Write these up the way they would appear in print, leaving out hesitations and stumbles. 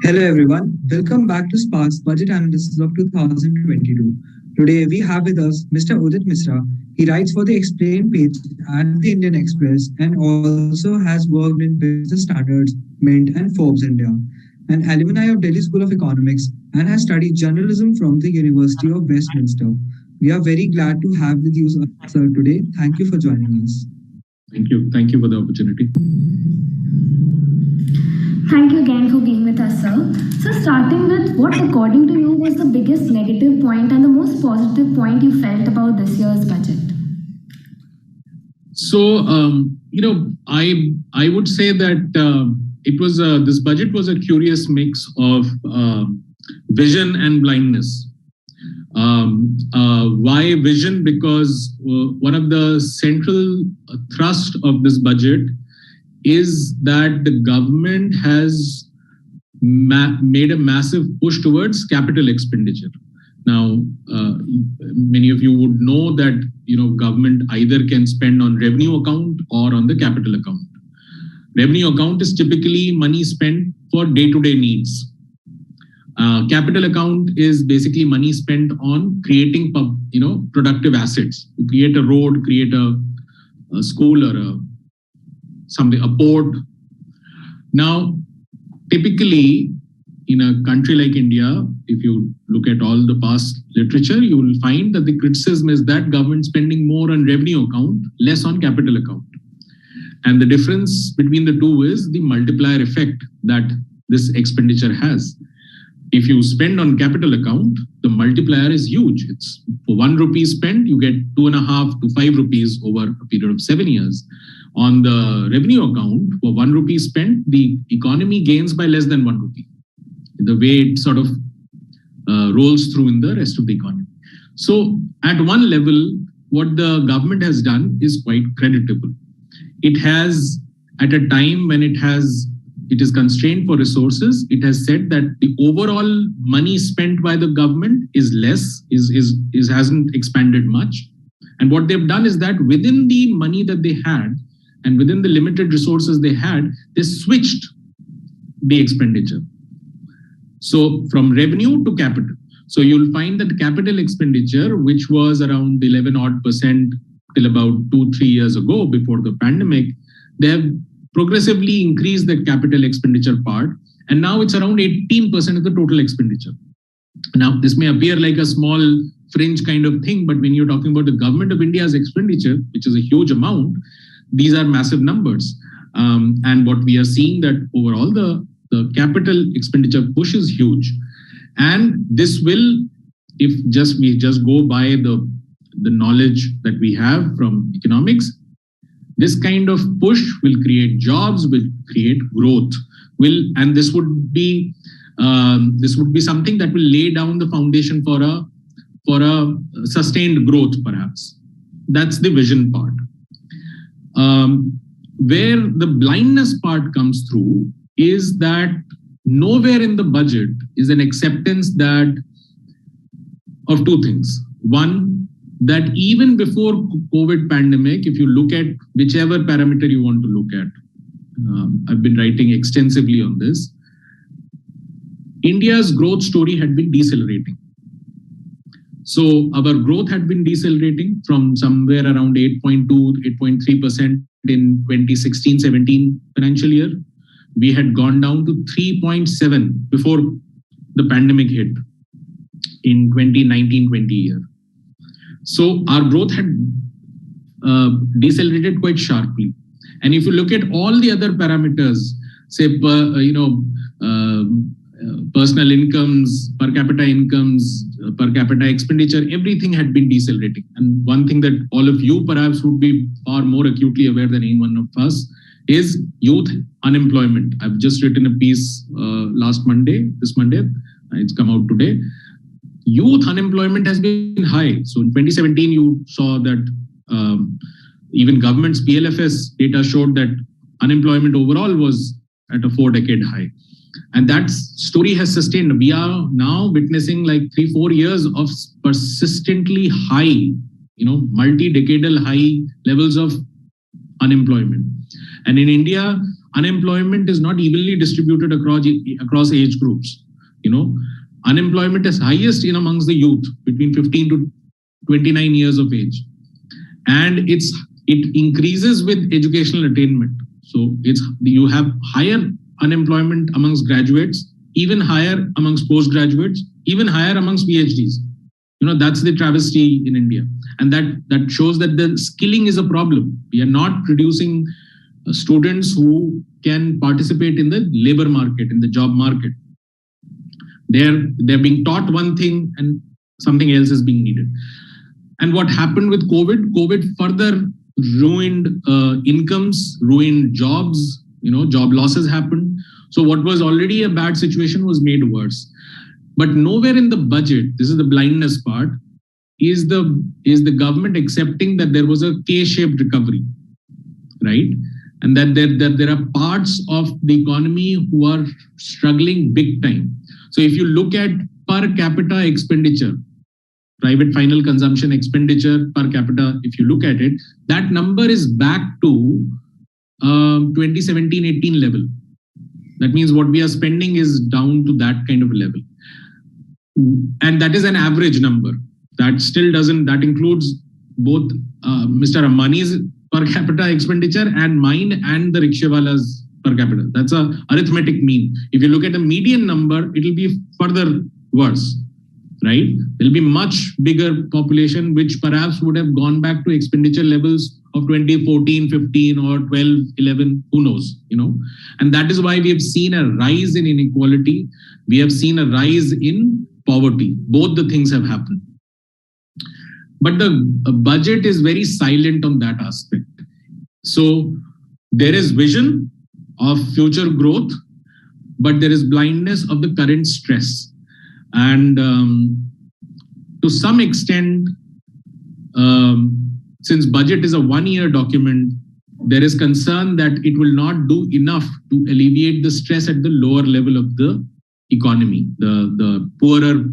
Hello everyone, welcome back to SPARC's Budget Analysis of 2022. Today we have with us Mr. Udit Misra. He writes for the Explain page at the Indian Express and also has worked in Business Standards, Mint and Forbes India. An alumni of Delhi School of Economics and has studied journalism from the University of Westminster. We are very glad to have with you, sir, today. Thank you for joining us. Thank you. Thank you for the opportunity. Thank you again for being with us, sir. So, starting with what, according to you, was the biggest negative point and the most positive point you felt about this year's budget? So, I would say that it was this budget was a curious mix of vision and blindness. Why vision? Because one of the central thrust of this budget is that the government has made a massive push towards capital expenditure. Now, many of you would know that government either can spend on revenue account or on the capital account. Revenue account is typically money spent for day-to-day needs. Capital account is basically money spent on creating productive assets. You create a road, create a school or a port. Now, typically in a country like India, if you look at all the past literature, you will find that the criticism is that government spending more on revenue account, less on capital account. And the difference between the two is the multiplier effect that this expenditure has. If you spend on capital account, the multiplier is huge. It's for 1 rupee spent, you get 2.5 to 5 rupees over a period of 7 years. On the revenue account, for 1 rupee spent, the economy gains by less than 1 rupee. The way it sort of rolls through in the rest of the economy. So at one level, what the government has done is quite creditable. It has, at a time when it is constrained for resources, it has said that the overall money spent by the government is less, hasn't expanded much. And what they've done is that within the money that they had and within the limited resources they had, they switched the expenditure. So from revenue to capital. So you'll find that capital expenditure, which was around 11% till about 2-3 years ago before the pandemic, they have progressively increased the capital expenditure part. And now it's around 18% of the total expenditure. Now, this may appear like a small fringe kind of thing, but when you're talking about the government of India's expenditure, which is a huge amount, these are massive numbers. And what we are seeing that overall the capital expenditure push is huge. And this will, if we just go by the knowledge that we have from economics, this kind of push will create jobs, will create growth, and this would be something that will lay down the foundation for a sustained growth, perhaps. That's the vision part. Where the blindness part comes through is that nowhere in the budget is an acceptance of two things. One, that even before COVID pandemic, if you look at whichever parameter you want to look at, I've been writing extensively on this, India's growth story had been decelerating. So our growth had been decelerating from somewhere around 8.2, 8.3% in 2016-17 financial year. We had gone down to 3.7 before the pandemic hit in 2019-20 year. So our growth had decelerated quite sharply. And if you look at all the other parameters, say, personal incomes, per capita expenditure, everything had been decelerating. And one thing that all of you perhaps would be far more acutely aware than any one of us is youth unemployment. I've just written a piece this Monday, it's come out today. Youth unemployment has been high. So in 2017, you saw that even government's PLFS data showed that unemployment overall was at a 4-decade high. And that story has sustained. We are now witnessing like 3-4 years of persistently high, multi-decadal high levels of unemployment. And in India, unemployment is not evenly distributed across age groups. Unemployment is highest in amongst the youth between 15 to 29 years of age, and it increases with educational attainment. So you have higher unemployment amongst graduates, even higher amongst postgraduates, even higher amongst PhDs. That's the travesty in India, and that shows that the skilling is a problem. We are not producing students who can participate in the labor market, in the job market. They're being taught one thing and something else is being needed. And what happened with COVID further ruined incomes, ruined jobs, job losses happened. So what was already a bad situation was made worse. But nowhere in the budget, this is the blindness part, is the government accepting that there was a K-shaped recovery, right? And that there are parts of the economy who are struggling big time. So if you look at per capita expenditure, private final consumption expenditure per capita, if you look at it, that number is back to 2017-18 level. That means what we are spending is down to that kind of level. And that is an average number. That still that includes both Mr. Ambani's per capita expenditure and mine and the rickshawala's per capita. That's a arithmetic mean. If you look at the median number, it will be further worse, right? There will be much bigger population, which perhaps would have gone back to expenditure levels of 2014, 15 or 12, 11, who knows, And that is why we have seen a rise in inequality. We have seen a rise in poverty. Both the things have happened. But the budget is very silent on that aspect. So there is vision of future growth, but there is blindness of the current stress. And to some extent, since budget is a one-year document, there is concern that it will not do enough to alleviate the stress at the lower level of the economy. The poorer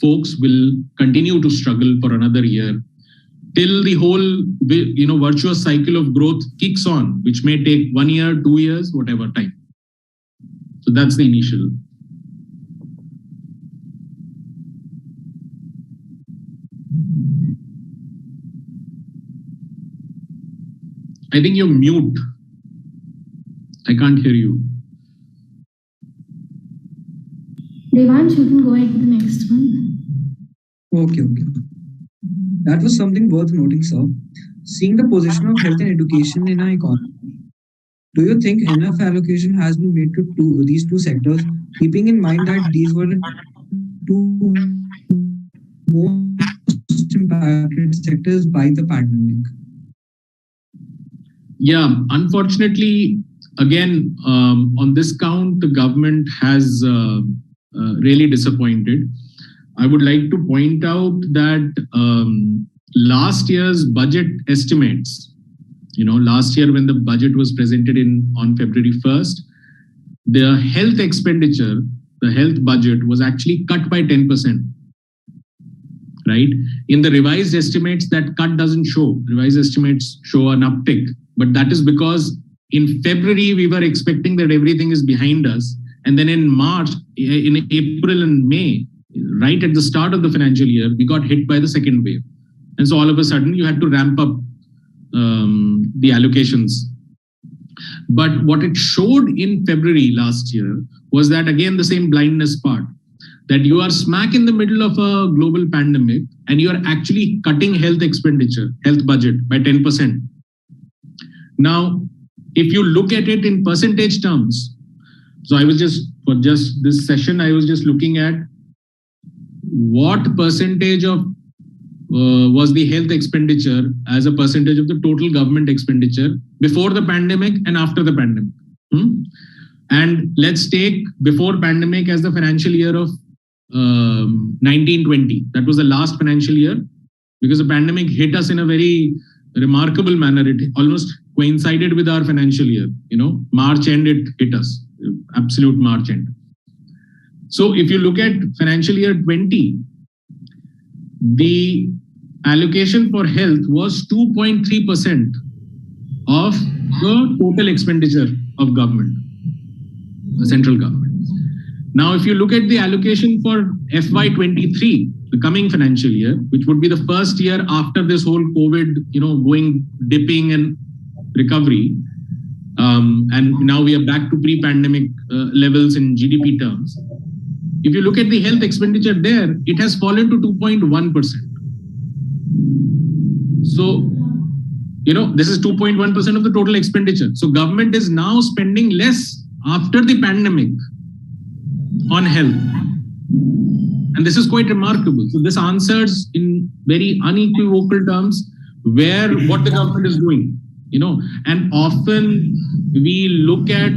folks will continue to struggle for another year till the whole virtuous cycle of growth kicks on, which may take 1 year, 2 years, whatever time. So that's the initial. I think you're mute. I can't hear you. Devansh, you can go ahead with the next one. Okay. That was something worth noting, sir. Seeing the position of health and education in our economy, do you think enough allocation has been made to these two sectors, keeping in mind that these were the two most impacted sectors by the pandemic? Yeah, unfortunately, again, on this count, the government has really disappointed. I would like to point out that last year's budget estimates, last year when the budget was presented on February 1st, the health expenditure, the health budget was actually cut by 10%, right? In the revised estimates, that cut doesn't show. Revised estimates show an uptick, but that is because in February, we were expecting that everything is behind us. And then in March, in April and May, right at the start of the financial year, we got hit by the second wave. And so all of a sudden, you had to ramp up the allocations. But what it showed in February last year was that, again, the same blindness part, that you are smack in the middle of a global pandemic and you are actually cutting health expenditure, health budget by 10%. Now, if you look at it in percentage terms, so I was for this session, I was just looking at what percentage of was the health expenditure as a percentage of the total government expenditure before the pandemic and after the pandemic. And let's take before pandemic as the financial year of 1920. That was the last financial year, because the pandemic hit us in a very remarkable manner. It almost coincided with our financial year. March end, it hit us, absolute March end. So if you look at financial year 20, the allocation for health was 2.3% of the total expenditure of government, the central government. Now, if you look at the allocation for FY23, the coming financial year, which would be the first year after this whole COVID, going dipping and recovery, and now we are back to pre-pandemic levels in GDP terms. If you look at the health expenditure there, it has fallen to 2.1%. So, this is 2.1% of the total expenditure. So government is now spending less after the pandemic on health. And this is quite remarkable. So this answers in very unequivocal terms what the government is doing, and often we look at,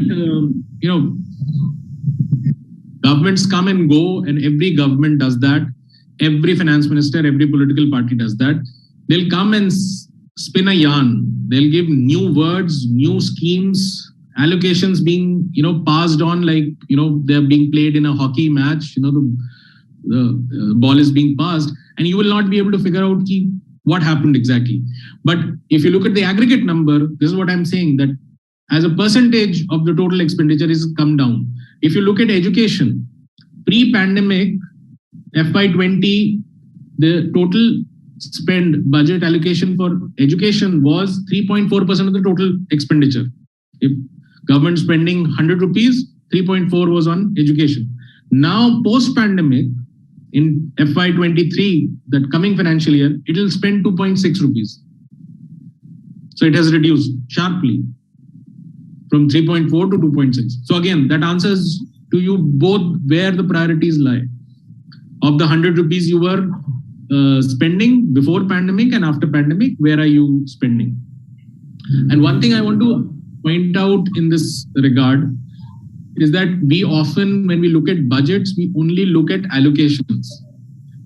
governments come and go, and every government does that. Every finance minister, every political party does that. They'll come and spin a yarn. They'll give new words, new schemes, allocations being, passed on like, they're being played in a hockey match, the ball is being passed, and you will not be able to figure out what happened exactly. But if you look at the aggregate number, this is what I'm saying, that as a percentage of the total expenditure is come down. If you look at education, pre-pandemic, FY20, the total spend budget allocation for education was 3.4% of the total expenditure. If government spending 100 rupees, 3.4 was on education. Now, post-pandemic, in FY23, that coming financial year, it will spend 2.6 rupees. So it has reduced sharply from 3.4 to 2.6. So again, that answers to you both where the priorities lie. Of the 100 rupees you were spending before pandemic and after pandemic, where are you spending? And one thing I want to point out in this regard is that we often, when we look at budgets, we only look at allocations,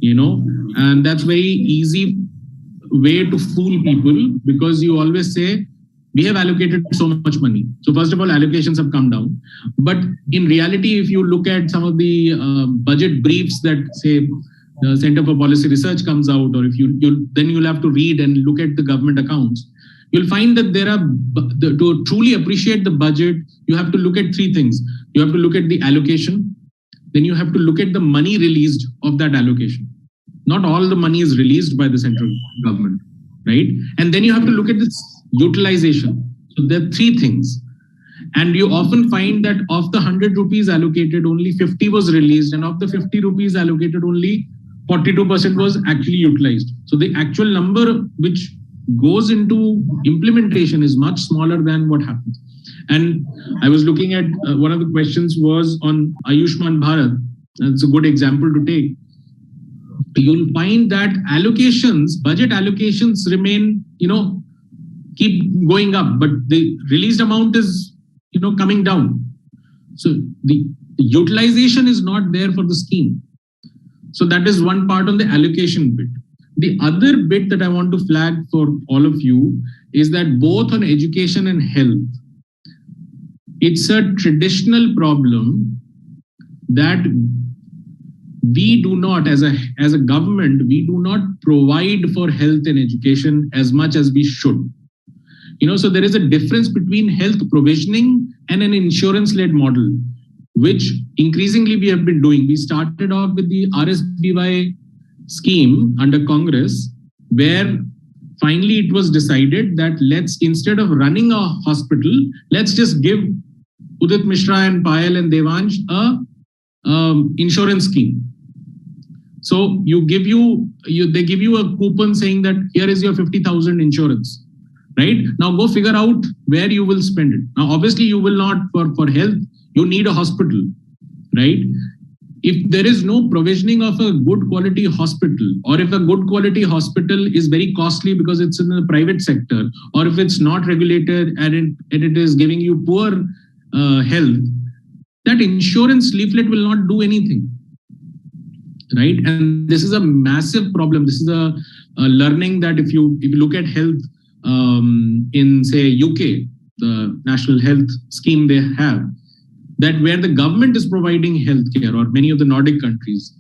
and that's very easy way to fool people, because you always say, we have allocated so much money. So first of all, allocations have come down. But in reality, if you look at some of the budget briefs that say the Center for Policy Research comes out, or if then you'll have to read and look at the government accounts, you'll find that to truly appreciate the budget, you have to look at three things. You have to look at the allocation, then you have to look at the money released of that allocation. Not all the money is released by the central government, right? And then you have to look at this utilization. So there are three things. And you often find that of the 100 rupees allocated, only 50 was released, and of the 50 rupees allocated, only 42% was actually utilized. So the actual number which goes into implementation is much smaller than what happens. And I was looking at one of the questions was on Ayushman Bharat. That's a good example to take. You'll find that budget allocations remain, keep going up, but the released amount is, coming down. So the utilization is not there for the scheme. So that is one part on the allocation bit. The other bit that I want to flag for all of you is that both on education and health, it's a traditional problem that we do not, as a government, we do not provide for health and education as much as we should. So there is a difference between health provisioning and an insurance-led model, which increasingly we have been doing. We started off with the RSBY scheme under Congress, where finally it was decided that instead of running a hospital, let's just give Udit Misra and Payal and Devansh a insurance scheme. So they give you a coupon saying that here is your 50,000 insurance, right? Now go figure out where you will spend it. Now, obviously you will not for health, you need a hospital, right? If there is no provisioning of a good quality hospital, or if a good quality hospital is very costly because it's in the private sector, or if it's not regulated and it is giving you poor health, that insurance leaflet will not do anything, right? And this is a massive problem. This is a learning that if you look at health in, say, UK, the national health scheme they have, that where the government is providing healthcare, or many of the Nordic countries,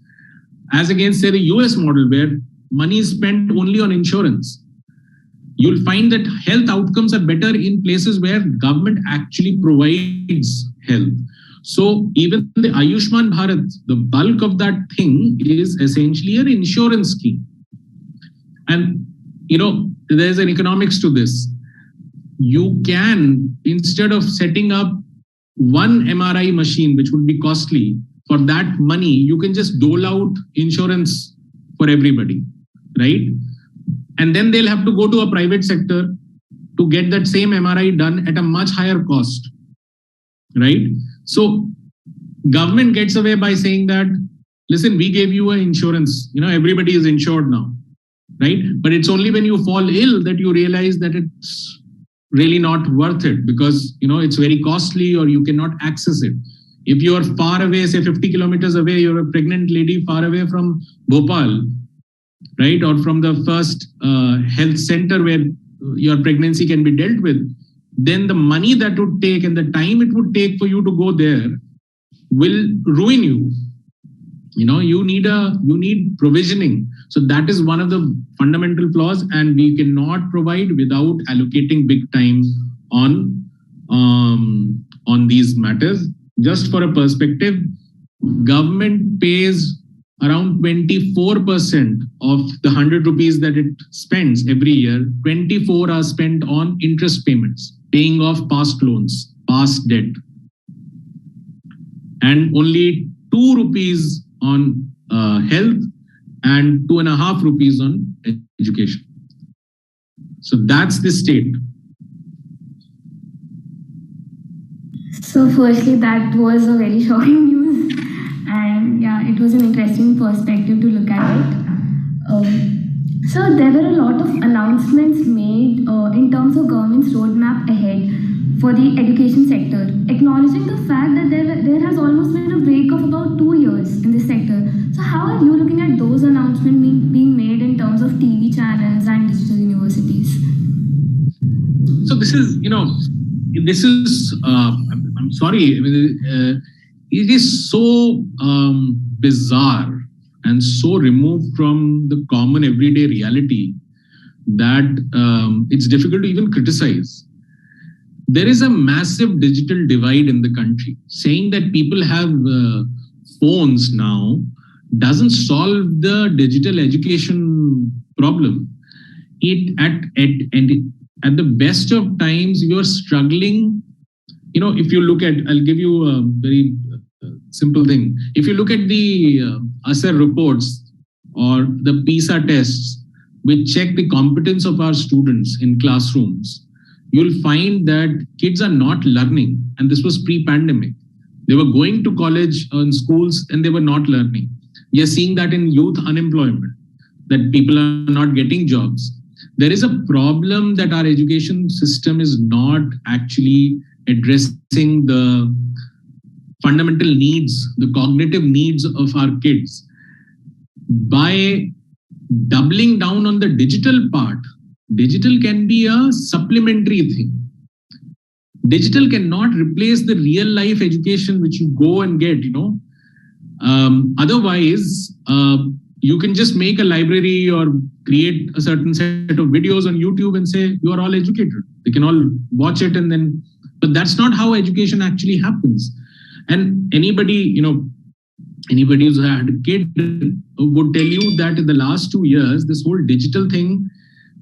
as against, say, the US model where money is spent only on insurance. you'll find that health outcomes are better in places where government actually provides health. So even the Ayushman Bharat, the bulk of that thing is essentially an insurance scheme. And, there's an economics to this. You can, instead of setting up one MRI machine, which would be costly, for that money, you can just dole out insurance for everybody, right? And then they'll have to go to a private sector to get that same MRI done at a much higher cost, right? So government gets away by saying that, listen, we gave you an insurance, everybody is insured now, right? But it's only when you fall ill that you realize that it's really not worth it because, it's very costly or you cannot access it. If you are far away, say 50 kilometers away, you're a pregnant lady far away from Bhopal, right? Or from the first health center where your pregnancy can be dealt with, then the money that would take and the time it would take for you to go there will ruin you. You need provisioning. So that is one of the fundamental flaws, and we cannot provide without allocating big time on these matters. Just for a perspective, government pays around 24% of the 100 rupees that it spends every year. 24 are spent on interest payments, paying off past loans, past debt, and only 2 rupees on health and 2.5 rupees on education. So that's the state. So firstly, that was a very shocking news, and yeah, it was an interesting perspective to look at it. So there were a lot of announcements made in terms of government's roadmap ahead for the education sector, acknowledging the fact that there has almost been a break of about 2 years in this sector. So how are you looking at those announcements being made in terms of TV channels and digital universities? So this is, I'm sorry, it is so bizarre and so removed from the common everyday reality that it's difficult to even criticize. There is a massive digital divide in the country. Saying that people have phones now doesn't solve the digital education problem. At the best of times, you're struggling. If you look at, I'll give you a very simple thing. If you look at the ASER reports or the PISA tests, which check the competence of our students in classrooms, you'll find that kids are not learning. And this was pre-pandemic. They were going to college and schools and they were not learning. We are seeing that in youth unemployment, that people are not getting jobs. There is a problem that our education system is not actually addressing the fundamental needs, the cognitive needs of our kids. By doubling down on the digital part, digital can be a supplementary thing. Digital cannot replace the real life education which you go and get, Otherwise, you can just make a library or create a certain set of videos on YouTube and say, you are all educated. They can all watch it but that's not how education actually happens. And anybody who's had a kid would tell you that in the last 2 years, this whole digital thing,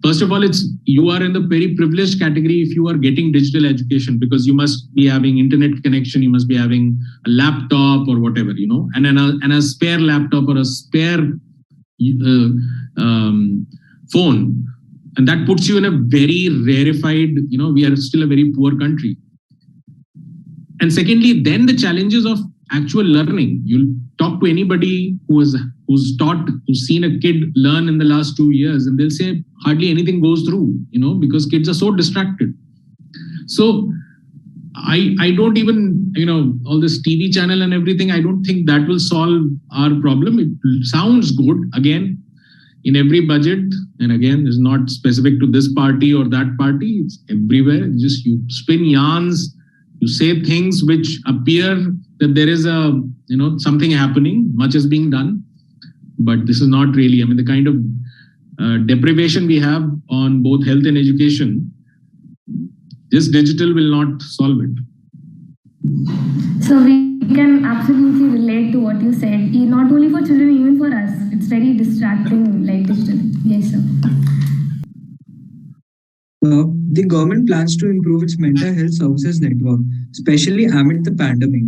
first of all, you are in the very privileged category if you are getting digital education, because you must be having internet connection, you must be having a laptop or whatever, and a spare laptop or a spare phone. And that puts you in a very rarefied, we are still a very poor country. And secondly, then the challenges of actual learning. You'll talk to anybody who's seen a kid learn in the last 2 years, and they'll say hardly anything goes through, because kids are so distracted. So I don't even, all this TV channel and everything, I don't think that will solve our problem. It sounds good, again, in every budget. And again, it's not specific to this party or that party. It's everywhere. Just you spin yarns, you say things which appear that there is something happening, much is being done. But this is not really, the kind of deprivation we have on both health and education, this digital will not solve it. So we can absolutely relate to what you said. Not only for children, even for us. It's very distracting, like digital. Yes, sir. The government plans to improve its mental health services network, especially amid the pandemic.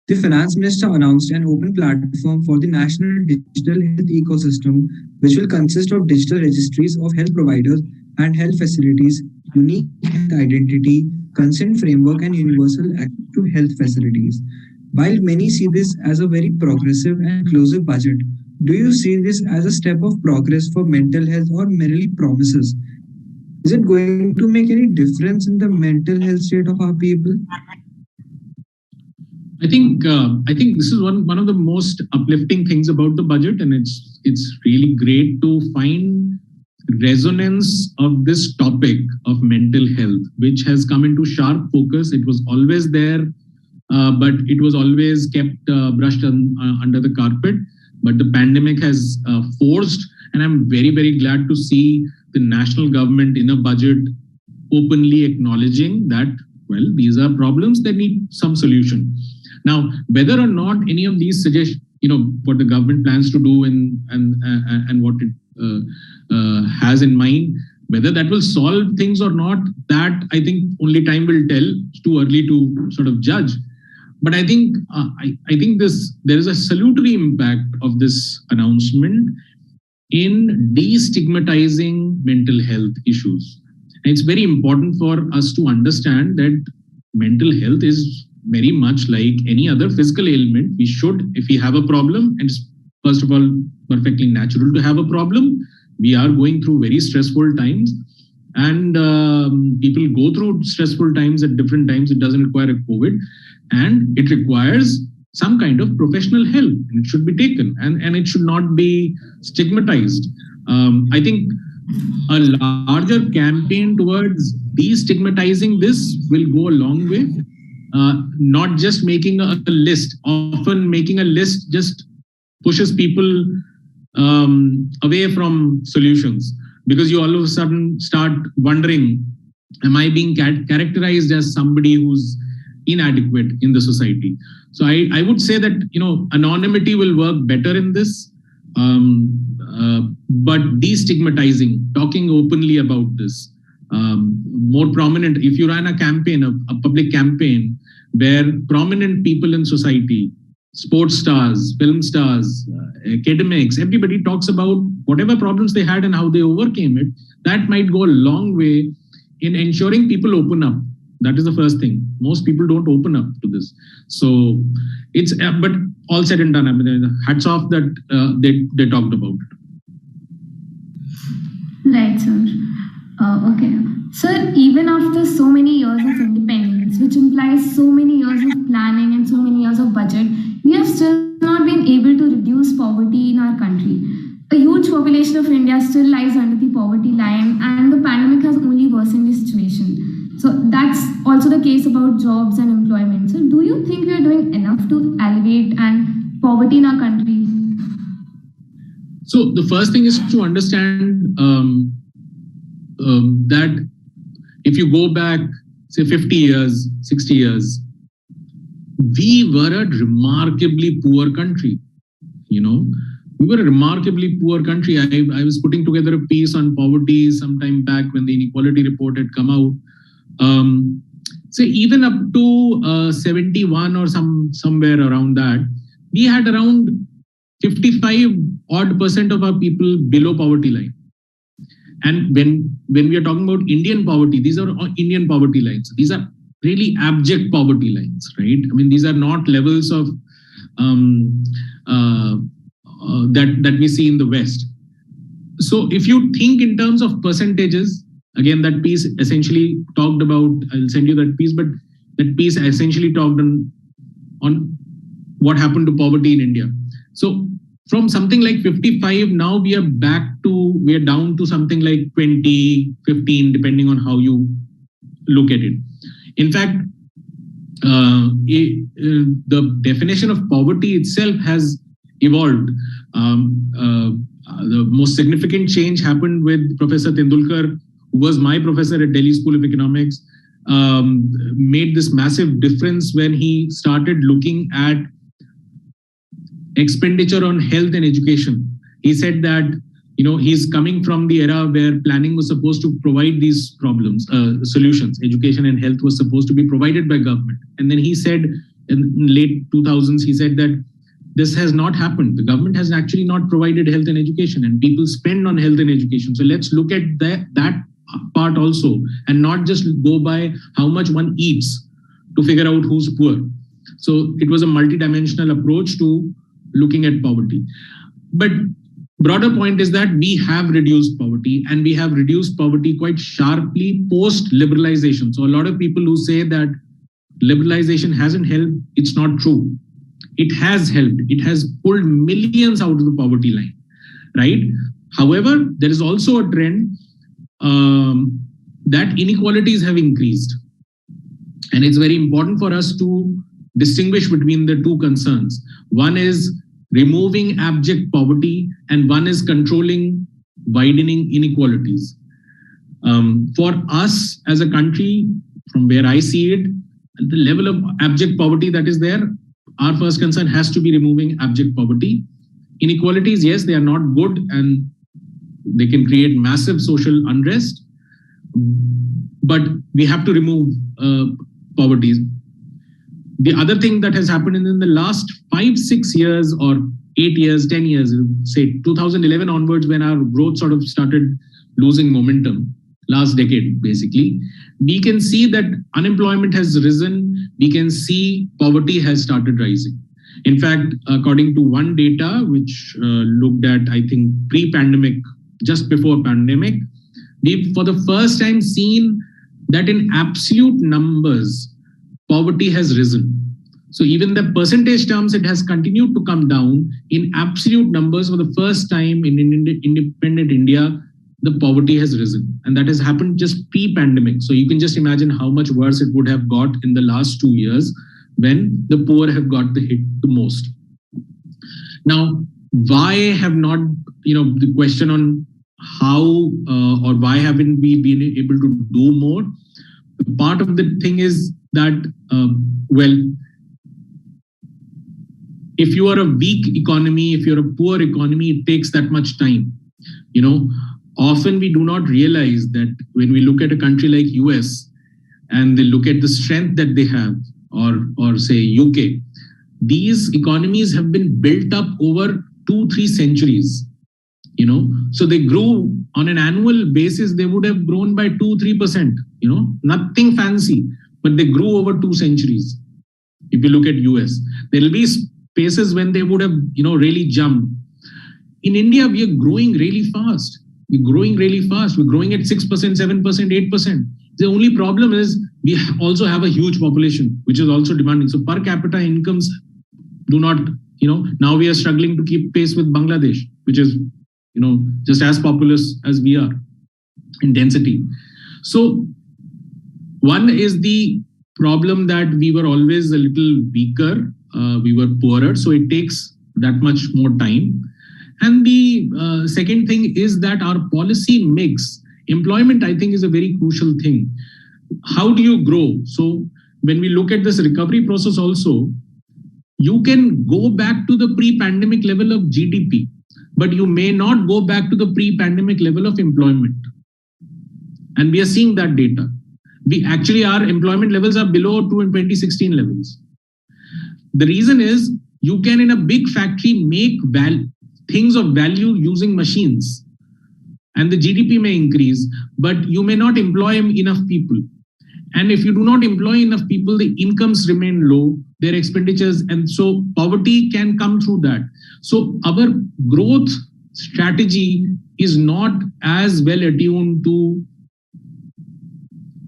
The finance minister announced an open platform for the national digital health ecosystem, which will consist of digital registries of health providers and health facilities, unique health identity, consent framework, and universal access to health facilities. While many see this as a very progressive and inclusive budget, do you see this as a step of progress for mental health or merely promises? Is it going to make any difference in the mental health state of our people? I think this is one of the most uplifting things about the budget, and it's really great to find resonance of this topic of mental health, which has come into sharp focus. It was always there, but it was always kept brushed under the carpet. But the pandemic has forced, and I'm very glad to see the national government in a budget openly acknowledging that, well, these are problems that need some solution. Now, whether or not any of these suggest, what the government plans to do and what it has in mind, whether that will solve things or not, that I think only time will tell. It's too early to sort of judge. But I think there is a salutary impact of this announcement in destigmatizing mental health issues. And it's very important for us to understand that mental health is very much like any other physical ailment. We should, if we have a problem, and it's first of all perfectly natural to have a problem. We are going through very stressful times, and people go through stressful times at different times. It doesn't require a COVID, and it requires some kind of professional help, and it should be taken, and it should not be stigmatized. I think a larger campaign towards destigmatizing this will go a long way. Not just making a list. Often making a list just pushes people away from solutions, because you all of a sudden start wondering, am I being characterized as somebody who's inadequate in the society? So I would say that anonymity will work better in this, but destigmatizing, talking openly about this, more prominent. If you run a campaign, a public campaign, where prominent people in society, sports stars, film stars, academics, everybody talks about whatever problems they had and how they overcame it, that might go a long way in ensuring people open up. That is the first thing. Most people don't open up to this. So it's, but all said and done, I mean, hats off that they talked about it. Right, sir. Okay. Sir, even after so many years of independence, which implies so many years of planning and so many years of budget, we have still not been able to reduce poverty in our country. A huge population of India still lies under the poverty line, and the pandemic has only worsened the situation. So that's also the case about jobs and employment. So do you think we are doing enough to alleviate and poverty in our country? So the first thing is to understand that if you go back, say 50 years, 60 years, we were a remarkably poor country. We were a remarkably poor country. I was putting together a piece on poverty sometime back when the inequality report had come out. Say even up to 71 or somewhere around that, we had around 55% of our people below poverty line. And when we are talking about Indian poverty, these are Indian poverty lines. These are really abject poverty lines, right? I mean, these are not levels of that we see in the West. So if you think in terms of percentages, again, that piece essentially talked about, I'll send you that piece, but that piece essentially talked on what happened to poverty in India. So from something like 55, now we are down to something like 20, 15, depending on how you look at it. In fact, the definition of poverty itself has evolved. The most significant change happened with Professor Tendulkar, who was my professor at Delhi School of Economics, made this massive difference when he started looking at expenditure on health and education. He said that he's coming from the era where planning was supposed to provide these solutions. Education and health was supposed to be provided by government. And then he said in late 2000s, he said that this has not happened. The government has actually not provided health and education, and people spend on health and education. So let's look at that part also, and not just go by how much one eats to figure out who's poor. So it was a multidimensional approach to looking at poverty. But broader point is that we have reduced poverty, and we have reduced poverty quite sharply post liberalization. So a lot of people who say that liberalization hasn't helped, it's not true. It has helped. It has pulled millions out of the poverty line, right? However, there is also a trend that inequalities have increased. And it's very important for us to distinguish between the two concerns. One is removing abject poverty, and one is controlling widening inequalities. For us as a country, from where I see it, the level of abject poverty that is there, our first concern has to be removing abject poverty. Inequalities, yes, they are not good, and they can create massive social unrest, but we have to remove poverty. The other thing that has happened in the last 5-6 years or 8 years, 10 years, say 2011 onwards, when our growth sort of started losing momentum, last decade basically, we can see that unemployment has risen. We can see poverty has started rising. In fact, according to one data which looked at, I think, pre-pandemic, just before pandemic, we've for the first time seen that in absolute numbers, poverty has risen. So even the percentage terms, it has continued to come down. In absolute numbers, for the first time in independent India, the poverty has risen. And that has happened just pre-pandemic. So you can just imagine how much worse it would have got in the last 2 years when the poor have got the hit the most. Now, why have not, the question on how or why haven't we been able to do more? Part of the thing is that, if you are a weak economy, if you're a poor economy, it takes that much time. Often we do not realize that when we look at a country like US and they look at the strength that they have, or say UK, these economies have been built up over 2-3 centuries. So they grew on an annual basis, they would have grown by 2-3%, nothing fancy, but they grew over 2 centuries. If you look at US, there will be spaces when they would have, really jumped. In India, we are growing really fast. We're growing really fast. We're growing at 6%, 7%, 8%. The only problem is we also have a huge population, which is also demanding. So per capita incomes do not, now we are struggling to keep pace with Bangladesh, which is, just as populous as we are in density. So one is the problem that we were always a little weaker. We were poorer. So it takes that much more time. And the second thing is that our policy mix, employment, I think, is a very crucial thing. How do you grow? So when we look at this recovery process also, you can go back to the pre-pandemic level of GDP, but you may not go back to the pre-pandemic level of employment. And we are seeing that data. Our employment levels are below 2016 levels. The reason is you can, in a big factory, make things of value using machines, and the GDP may increase, but you may not employ enough people. And if you do not employ enough people, the incomes remain low, their expenditures, and so poverty can come through that. So our growth strategy is not as well attuned to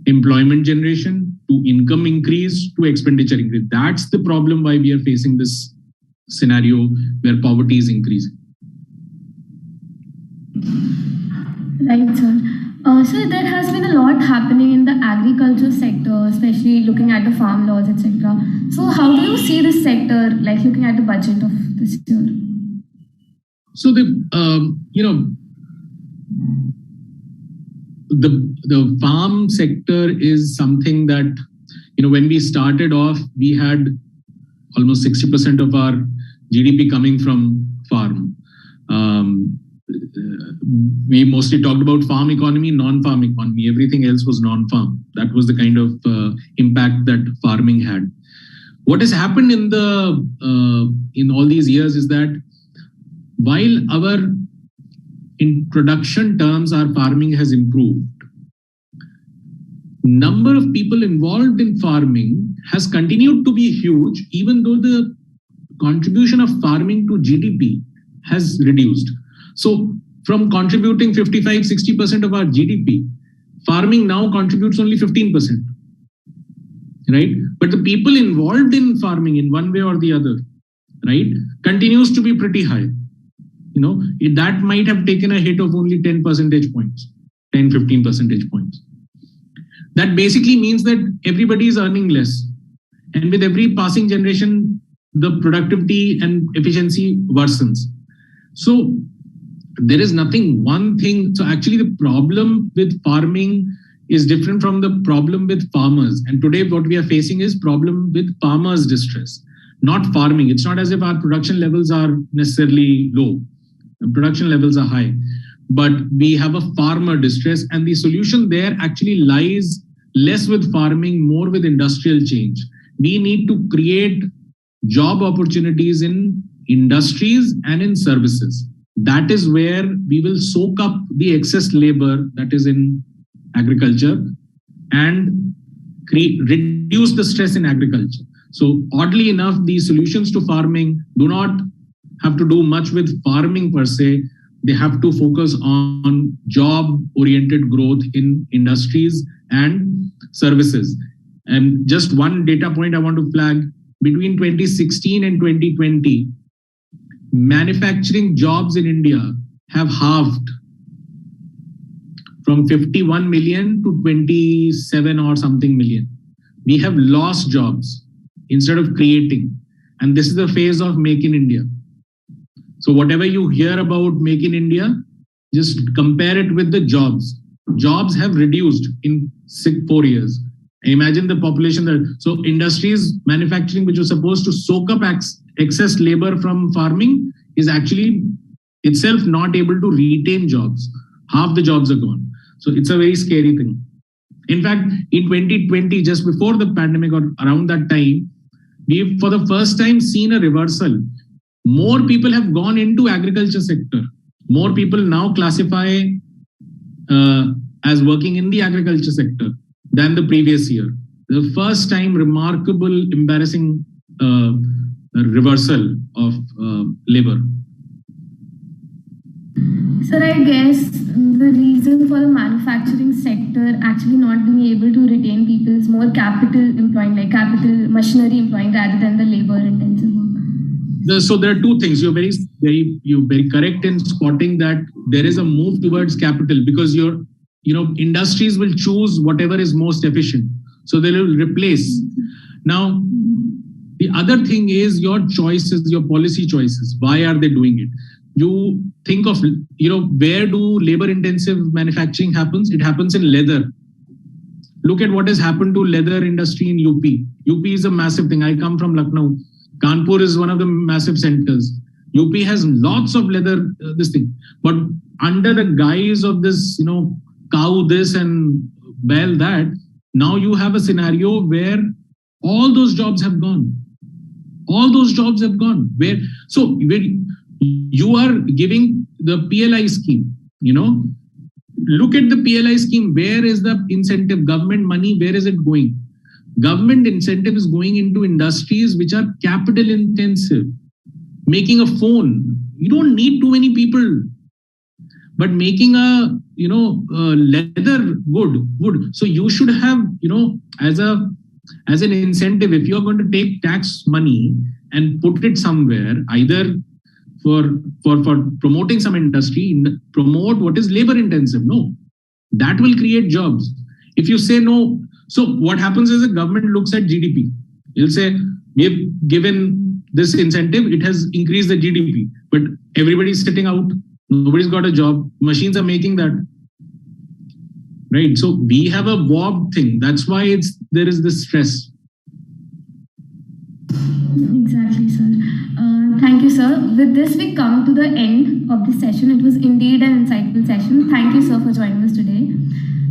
employment generation, to income increase, to expenditure increase. That's the problem why we are facing this scenario where poverty is increasing. Right, sir. So there has been a lot happening in the agriculture sector, especially looking at the farm laws, etc. So how do you see this sector, like looking at the budget of this year? So the farm sector is something that, when we started off, we had almost 60% of our GDP coming from farm. We mostly talked about farm economy, non-farm economy. Everything else was non-farm. That was the kind of impact that farming had. What has happened in all these years is that while in production terms, our farming has improved, number of people involved in farming has continued to be huge, even though the contribution of farming to GDP has reduced. So from contributing 55-60% of our GDP, farming now contributes only 15%, right? But the people involved in farming in one way or the other, right, continues to be pretty high. That might have taken a hit of only 10 percentage points, 10-15 percentage points. That basically means that everybody is earning less. And with every passing generation, the productivity and efficiency worsens. So there is one thing. So actually the problem with farming is different from the problem with farmers. And today what we are facing is problem with farmers' distress, not farming. It's not as if our production levels are necessarily low. Production levels are high, but we have a farmer distress, and the solution there actually lies less with farming, more with industrial change. We need to create job opportunities in industries and in services. That is where we will soak up the excess labor that is in agriculture and reduce the stress in agriculture. So oddly enough, the solutions to farming do not have to do much with farming per se. They have to focus on job-oriented growth in industries and services. And just one data point I want to flag, between 2016 and 2020, manufacturing jobs in India have halved from 51 million to 27 or something million. We have lost jobs instead of creating. And this is the phase of Make in India. So whatever you hear about Make in India, just compare it with the jobs. Jobs have reduced in 4 years. Imagine the population there. So industries, manufacturing, which was supposed to soak up excess labor from farming, is actually itself not able to retain jobs. Half the jobs are gone. So it's a very scary thing. In fact, in 2020, just before the pandemic or around that time, we've for the first time seen a reversal. More people have gone into agriculture sector. More people now classify as working in the agriculture sector than the previous year. The first time remarkable, embarrassing reversal of labor. Sir, I guess the reason for the manufacturing sector actually not being able to retain people is more capital employing, like capital machinery employing rather than the labor intensive work. So there are two things. You're very correct in spotting that there is a move towards capital, because industries will choose whatever is most efficient. So they will replace. Now, the other thing is your choices, your policy choices. Why are they doing it? You think of, where do labor intensive manufacturing happens? It happens in leather. Look at what has happened to leather industry in UP. UP is a massive thing. I come from Lucknow. Kanpur is one of the massive centers. UP has lots of leather, this thing. But under the guise of this, cow this and bell that, now you have a scenario where all those jobs have gone. All those jobs have gone. Where you are giving the PLI scheme, look at the PLI scheme. Where is the incentive? Government money, where is it going? Government incentive is going into industries which are capital intensive. Making a phone, you don't need too many people. But making a leather wood. So you should have, as an incentive, if you're going to take tax money and put it somewhere, either for promoting some industry, promote what is labor intensive. No, that will create jobs. If you say no, so what happens is the government looks at GDP. It'll say, we have given this incentive, it has increased the GDP. But everybody's sitting out. Nobody's got a job. Machines are making that. Right. So we have a warped thing. That's why there is this stress. Exactly, sir. Thank you, sir. With this, we come to the end of this session. It was indeed an insightful session. Thank you, sir, for joining us today.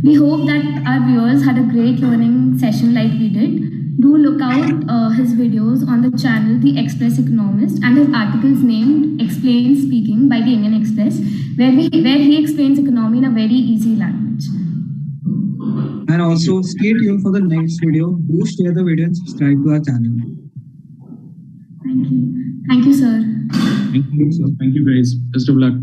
We hope that our viewers had a great learning session like we did. Do look out his videos on the channel The Express Economist and his articles named Explain Speaking by the Indian Express, where he explains economy in a very easy language. And also stay tuned for the next video. Do share the video and subscribe to our channel. Thank you. Thank you, sir. Thank you, sir. Thank you, guys. Best of luck.